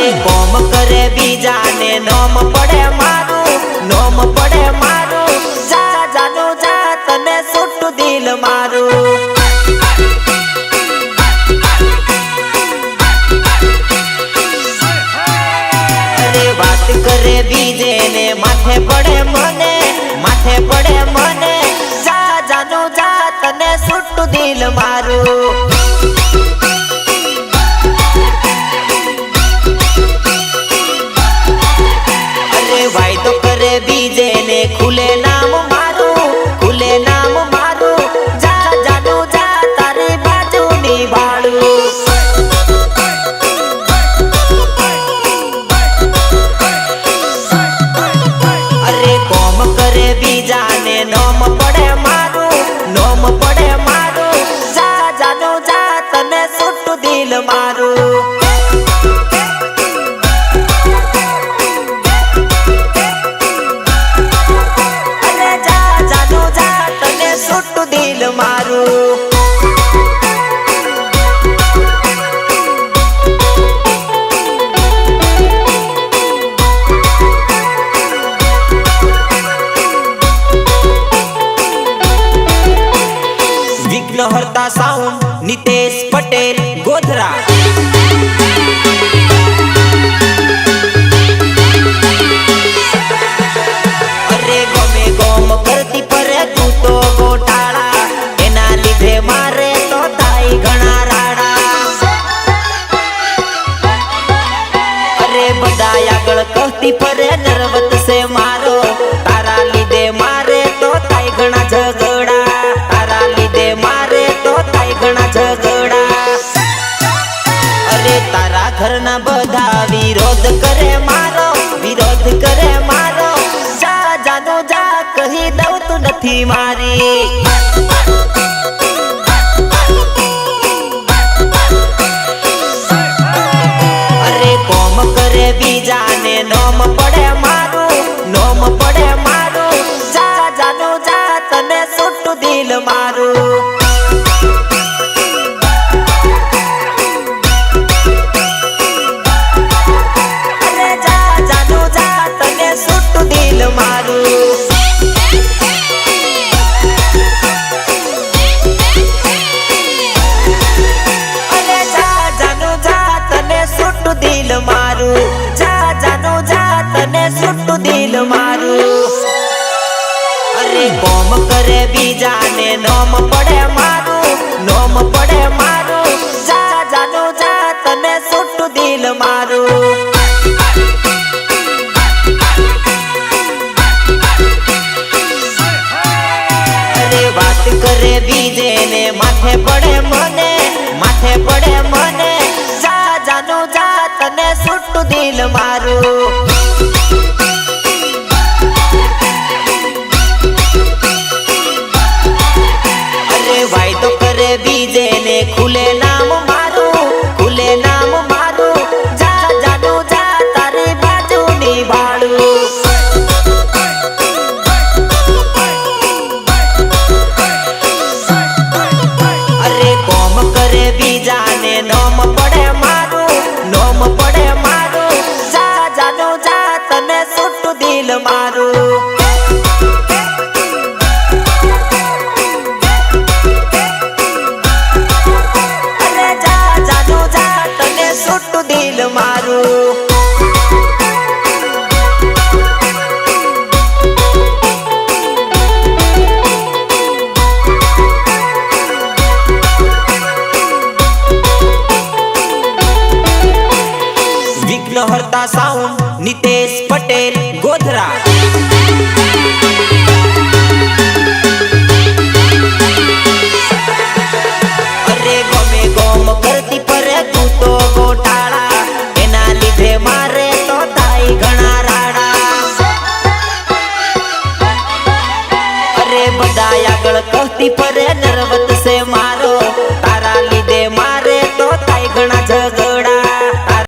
अरे कोम करे बीजा ने नोम पड़े मारू, नोम पड़े मारू, जा जानू जा तने सुट दिल मारू। अरे बात करे बीजे ने माथे पड़े मने, माथे पड़े मने, जा जानू जा तने सुट दिल मारू। वायदो करे बीजे ने खुले नाम मारू, खुले नाम मारू, जा जानू जा तारी बाजू निभाड़ू। अरे कोम करे बीजा ने नोम पड़े मारू, नोम पड़े मारू, जा जानू जा तने सुट दिल मारू। दिल मारू विघ्नहर्ता साउंड नितेश पटेल गोधरा। अरे गोमे गोम करती पर तू तो गोटाळा, मारे तो ताई घना राड़ा। अरे बदाई आगळ कहती परे नरवत से मारो, तारा लीधे मारे तो ताई घना झगड़ा, तारा लीधे मारे तो ताई घना झगड़ा। अरे तारा घरना बधा विरोध करे मारो, विरोध करे मारो, जा जानू जा कही दऊ तू नथी मारी। करे बीजा ने नोम पड़े मारू, नोम पड़े मारू, जा जानू जा तने सुट दिल मारू। अरे जा जानू जा तने सुट दिल मारू। अरे जा जानू जा तने सुट दिल मारू, जा जानू जा तने सुट दिल मारू। अरे कोम करे बीजा ने नोम पड़े मारू, नोम पड़े मारू, जा जानू जा तने सुट दिल मारू। अरे बात करे बीजे ने माथे पड़े मने, माथे पड़े मने, जा जानू जा तने सुट दिल मारू। अरे वायदो करे बीजे ने खुले नाम मारू, खुले नाम मारू, जा जानू जा तारी बाजू निभाड़ू। अरे कोम करे बीजा ने नोम पड़े मारू, नोम पड़े मारू, जा जानू जा तने सुट दिल मारू। अरे जा जानू जा तने सुट दिल मारू। विघ्नहर्ता साउंड नितेश पटेल गोधरा। अरे गोमे गोम करती पर तू तो गोटाळा,